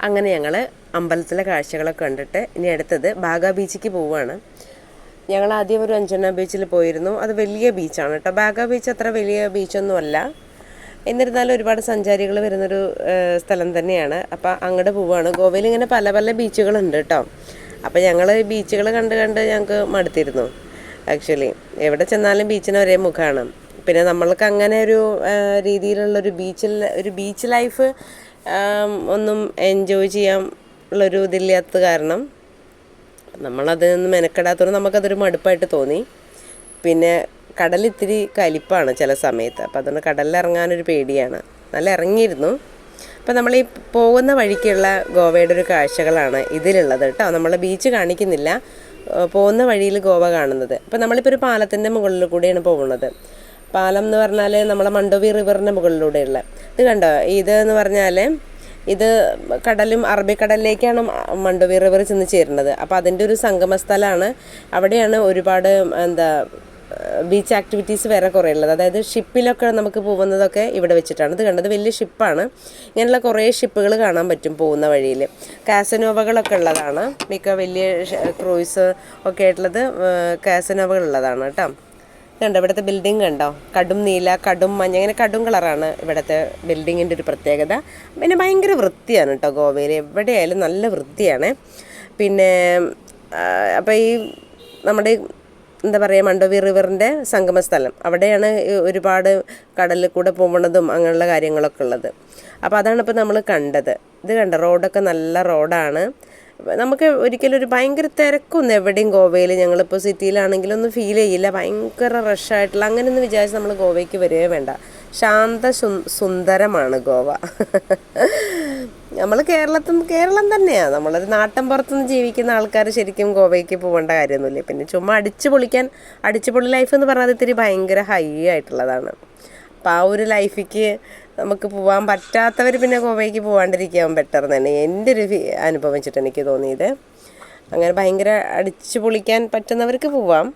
അങ്ങനെ ഞങ്ങൾ അമ്പലത്തിലെ കാഴ്ചകളൊക്കെ കണ്ടിട്ട് ഇനി അടുത്തത് ബാഗ ബീച്ചിലേക്ക് പോവുകയാണ്. ഞങ്ങൾ ആദ്യം ഒരു അഞ്ചെണ്ണ ബീച്ചിൽ പോയിരുന്നു. അത് വലിയ ബീച്ചാണ് കേട്ടോ. ബാഗ ബീച്ച് അത്ര വലിയ ബീച്ചൊന്നുമല്ല, എന്നിരുന്നാലും ഒരുപാട് സഞ്ചാരികൾ വരുന്നൊരു സ്ഥലം തന്നെയാണ്. അപ്പോൾ അങ്ങോട്ട് പോവുകയാണ്. ഗോവയിൽ ഇങ്ങനെ പല പല ബീച്ചുകളുണ്ട് കേട്ടോ. അപ്പോൾ ഞങ്ങൾ ബീച്ചുകൾ കണ്ട് ഞങ്ങൾക്ക് മടുത്തിരുന്നു. ആക്ച്വലി എവിടെ ചെന്നാലും ബീച്ചിന് ഒരേ മുഖമാണ്. പിന്നെ നമ്മൾക്ക് അങ്ങനെ ഒരു രീതിയിലുള്ളൊരു ബീച്ച് ലൈഫ് ഒന്നും എൻജോയ് ചെയ്യാൻ ഉള്ളൊരു ഇതില്ലാത്തത് കാരണം നമ്മളതൊന്നും മെനക്കെടാത്തതുകൊണ്ട് നമുക്കതൊരു മടുപ്പായിട്ട് തോന്നി. പിന്നെ കടലിത്തിരി കലിപ്പാണ് ചില സമയത്ത്, അപ്പോൾ അതുകൊണ്ട് കടലിലിറങ്ങാനൊരു പേടിയാണ്. നല്ല ഇറങ്ങിയിരുന്നു. അപ്പോൾ നമ്മൾ ഈ പോകുന്ന വഴിക്കുള്ള ഗോവയുടെ ഒരു കാഴ്ചകളാണ് ഇതിലുള്ളത് കേട്ടോ. നമ്മൾ ബീച്ച് കാണിക്കുന്നില്ല, പോകുന്ന വഴിയിൽ ഗോവ കാണുന്നത്. അപ്പോൾ നമ്മളിപ്പോൾ ഒരു പാലത്തിൻ്റെ മുകളിൽ കൂടെയാണ് പോകുന്നത്. പാലം എന്ന് പറഞ്ഞാൽ നമ്മളെ മണ്ടോവി റിവറിൻ്റെ മുകളിലൂടെയുള്ള ഇത് കണ്ടോ. ഇതെന്ന് പറഞ്ഞാൽ ഇത് കടലും അറബിക്കടലിലേക്കാണ് മണ്ടോവി റിവർ ചെന്ന് ചേരുന്നത്. അപ്പോൾ അതിൻ്റെ ഒരു സംഗമ സ്ഥലമാണ്. അവിടെയാണ് ഒരുപാട് ബീച്ച് ആക്ടിവിറ്റീസ് വേറെ കുറേ ഉള്ളത്. അതായത് ഷിപ്പിലൊക്കെ നമുക്ക് പോകുന്നതൊക്കെ ഇവിടെ വെച്ചിട്ടാണ്. ഇത് കണ്ടത് വലിയ ഷിപ്പാണ്. ഇങ്ങനെയുള്ള കുറേ ഷിപ്പുകൾ കാണാൻ പറ്റും പോകുന്ന വഴിയിൽ. കാസനോവകളൊക്കെ ഉള്ളതാണ്. മിക്ക വലിയ ക്രൂയിസ് ഒക്കെ ആയിട്ടുള്ളത് കാസനോവകൾ ഉള്ളതാണ് കേട്ടോ. കണ്ടോ ഇവിടുത്തെ ബിൽഡിംഗ് കണ്ടോ, കടും നീല, കടും മഞ്ഞ, അങ്ങനെ കടും കളറാണ് ഇവിടുത്തെ ബിൽഡിങ്ങിൻ്റെ ഒരു പ്രത്യേകത. പിന്നെ ഭയങ്കര വൃത്തിയാണ് കേട്ടോ ഗോവയിൽ, എവിടെയായാലും നല്ല വൃത്തിയാണ്. പിന്നെ അപ്പോൾ ഈ നമ്മുടെ എന്താ പറയുക മണ്ടോവി റിവറിൻ്റെ സംഗമസ്ഥലം അവിടെയാണ് ഒരുപാട് കടലിൽ കൂടെ പോകുന്നതും അങ്ങനെയുള്ള കാര്യങ്ങളൊക്കെ ഉള്ളത്. അപ്പോൾ അതാണ് ഇപ്പോൾ നമ്മൾ കണ്ടത്. ഇത് കണ്ട റോഡൊക്കെ നല്ല റോഡാണ്. നമുക്ക് ഒരിക്കലും ഒരു ഭയങ്കര തിരക്കൊന്നും എവിടെയും ഗോവയിൽ ഞങ്ങളിപ്പോൾ സിറ്റിയിലാണെങ്കിലൊന്നും ഫീൽ ചെയ്യില്ല. ഭയങ്കര റഷായിട്ടുള്ള അങ്ങനെയൊന്നും വിചാരിച്ച് നമ്മൾ ഗോവയ്ക്ക് വരികയേ വേണ്ട. ശാന്ത സുന്ദരമാണ് ഗോവ. നമ്മൾ കേരളം തന്നെയാണ്. നമ്മളൊരു നാട്ടിൻ പുറത്തുനിന്ന് ജീവിക്കുന്ന ആൾക്കാർ ശരിക്കും ഗോവയ്ക്ക് പോകേണ്ട കാര്യമൊന്നുമില്ല. പിന്നെ ചുമ്മാ അടിച്ചുപൊളി ലൈഫ് എന്ന് പറഞ്ഞാൽ ഇത്തിരി ഭയങ്കര ഹൈ ആയിട്ടുള്ളതാണ്. അപ്പോൾ ആ ഒരു ലൈഫിക്ക് നമുക്ക് പോകാൻ പറ്റാത്തവർ പിന്നെ ഗോവയ്ക്ക് പോകാണ്ടിരിക്കാൻ ബെറ്റർ തന്നെ എൻ്റെ ഒരു അനുഭവം വെച്ചിട്ട് എനിക്ക് തോന്നിയത്. അങ്ങനെ ഭയങ്കര അടിച്ചു പൊളിക്കാൻ പറ്റുന്നവർക്ക് പോവാം.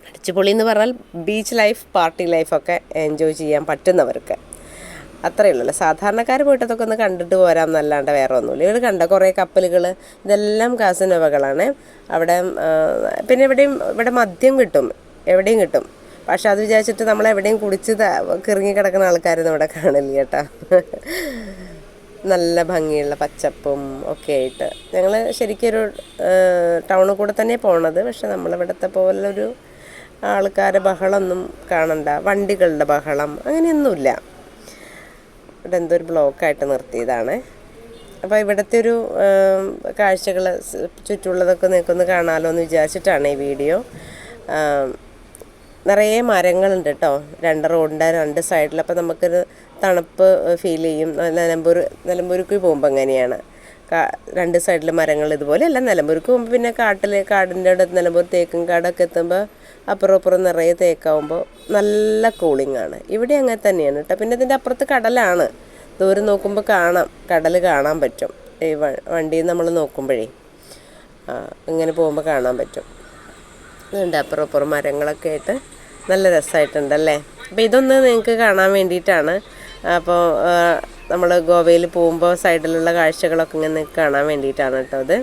അടിച്ചുപൊളി എന്ന് പറഞ്ഞാൽ ബീച്ച് ലൈഫ്, പാർട്ടി ലൈഫൊക്കെ എൻജോയ് ചെയ്യാൻ പറ്റുന്നവർക്ക് അത്രയേ ഉള്ളൂ. സാധാരണക്കാർ പോയിട്ടതൊക്കെ ഒന്ന് കണ്ടിട്ട് പോരാം എന്നല്ലാണ്ട് വേറെ ഒന്നുമില്ല. ഇവിടെ കണ്ട കുറേ കപ്പലുകൾ, ഇതെല്ലാം കാസനോവകളാണ്. അവിടെ പിന്നെ ഇവിടെ മദ്യം കിട്ടും, എവിടെയും കിട്ടും. പക്ഷെ അത് വിചാരിച്ചിട്ട് നമ്മളെവിടെയും കുടിച്ച് കിറങ്ങി കിടക്കുന്ന ആൾക്കാരൊന്നും ഇവിടെ കാണില്ല കേട്ടോ. നല്ല ഭംഗിയുള്ള പച്ചപ്പും ഒക്കെ ആയിട്ട് ഞങ്ങൾ ശരിക്കൊരു ടൗണിൽ കൂടെ തന്നെ പോണത്. പക്ഷെ നമ്മളിവിടുത്തെ പോലൊരു ആൾക്കാരെ ബഹളമൊന്നും കാണണ്ട, വണ്ടികളുടെ ബഹളം അങ്ങനെയൊന്നുമില്ല. ഇവിടെ എന്തോ ഒരു ബ്ലോക്കായിട്ട് നിർത്തിയതാണ്. അപ്പോൾ ഇവിടുത്തെ ഒരു കാഴ്ചകൾ ചുറ്റുള്ളതൊക്കെ നിൽക്കൊന്ന് കാണാമല്ലോ എന്ന് വിചാരിച്ചിട്ടാണ് ഈ വീഡിയോ. നിറയെ മരങ്ങളുണ്ട് കേട്ടോ റോഡിൻ്റെ രണ്ട് സൈഡിൽ. അപ്പോൾ നമുക്കൊരു തണുപ്പ് ഫീൽ ചെയ്യും. നിലമ്പൂർക്ക് പോകുമ്പോൾ അങ്ങനെയാണ്, രണ്ട് സൈഡിൽ മരങ്ങൾ ഇതുപോലെയല്ല. നിലമ്പൂർക്ക് പോകുമ്പോൾ പിന്നെ കാടിൻ്റെ അടുത്ത് നിലമ്പൂർ തേക്കും കാടൊക്കെ എത്തുമ്പോൾ അപ്പുറം നിറയെ തേക്കാവുമ്പോൾ നല്ല കൂളിങ്ങാണ്. ഇവിടെ അങ്ങനെ തന്നെയാണ് കേട്ടോ. പിന്നെ ഇതിൻ്റെ അപ്പുറത്ത് കടലാണ്. ദൂരം നോക്കുമ്പോൾ കടൽ കാണാൻ പറ്റും. ഈ വണ്ടിയിൽ നമ്മൾ നോക്കുമ്പോഴേ ഇങ്ങനെ പോകുമ്പോൾ കാണാൻ പറ്റും. അതുകൊണ്ട് അപ്പുറം മരങ്ങളൊക്കെ ആയിട്ട് നല്ല രസമായിട്ടുണ്ടല്ലേ. അപ്പോൾ ഇതൊന്ന് നിങ്ങൾക്ക് കാണാൻ വേണ്ടിയിട്ടാണ്. അപ്പോൾ നമ്മൾ ഗോവയിൽ പോകുമ്പോൾ സൈഡിലുള്ള കാഴ്ചകളൊക്കെ ഇങ്ങനെ കാണാൻ വേണ്ടിയിട്ടാണ് കേട്ടോ ഇത്.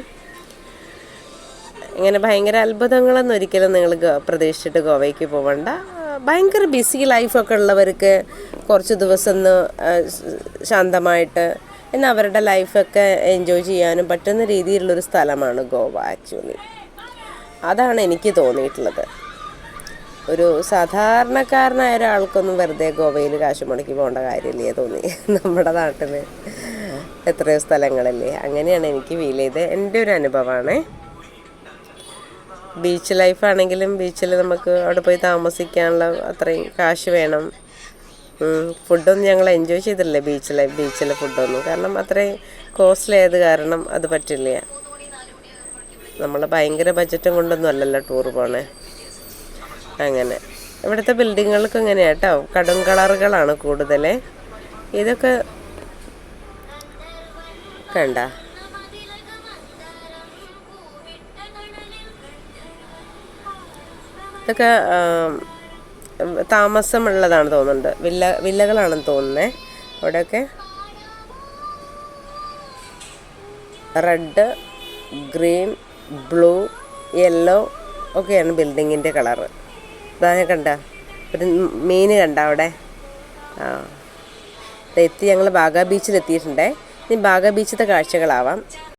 ഇങ്ങനെ ഭയങ്കര അത്ഭുതങ്ങളൊന്നും ഒരിക്കലും നിങ്ങൾ പ്രതീക്ഷിച്ചിട്ട് ഗോവയ്ക്ക് പോകണ്ട. ഭയങ്കര ബിസി ലൈഫൊക്കെ ഉള്ളവർക്ക് കുറച്ച് ദിവസം ഒന്ന് ശാന്തമായിട്ട് എന്നാൽ അവരുടെ ലൈഫൊക്കെ എൻജോയ് ചെയ്യാനും പറ്റുന്ന രീതിയിലുള്ളൊരു സ്ഥലമാണ് ഗോവ ആക്ച്വലി. അതാണ് എനിക്ക് തോന്നിയിട്ടുള്ളത്. ഒരു സാധാരണക്കാരനായ ഒരാൾക്കൊന്നും വെറുതെ ഗോവയിൽ കാശ് മുടക്കി പോകേണ്ട കാര്യമില്ലേ തോന്നി. നമ്മുടെ നാട്ടിൽ എത്രയോ സ്ഥലങ്ങളല്ലേ. അങ്ങനെയാണ് എനിക്ക് ഫീൽ ചെയ്തത്. എൻ്റെ ഒരു അനുഭവമാണ്. ബീച്ച് ലൈഫാണെങ്കിലും ബീച്ചിൽ നമുക്ക് അവിടെ പോയി താമസിക്കാനുള്ള അത്രയും കാശ് വേണം. ഫുഡൊന്നും ഞങ്ങൾ എൻജോയ് ചെയ്തില്ലേ ബീച്ചിലെ ഫുഡൊന്നും, കാരണം അത്രയും കോസ്റ്റ്ലി ആയത് കാരണം അത് പറ്റില്ല. നമ്മൾ ഭയങ്കര ബഡ്ജറ്റും കൊണ്ടൊന്നും അല്ലല്ലോ ടൂർ പോണേ. അങ്ങനെ ഇവിടുത്തെ ബിൽഡിങ്ങുകൾക്ക് ഇങ്ങനെയാണ് കേട്ടോ, കടും കളറുകളാണ് കൂടുതൽ. ഇതൊക്കെ കണ്ട ഇതൊക്കെ താമസമുള്ളതാണ് തോന്നുന്നുണ്ട്. വില്ലകളാണെന്ന് തോന്നുന്നത് അവിടെയൊക്കെ. റെഡ്, ഗ്രീൻ, ബ്ലൂ, യെല്ലോ ഒക്കെയാണ് ബിൽഡിങ്ങിൻ്റെ കളറ്. ഇതാ ഞാൻ കണ്ട ഒരു മീൻ കണ്ട അവിടെ. ആ എത്തി, ഞങ്ങൾ ബാഗ ബീച്ചിലെത്തിയിട്ടുണ്ടേ. ഇനി ബാഗ ബീച്ചിലത്തെ കാഴ്ചകളാവാം.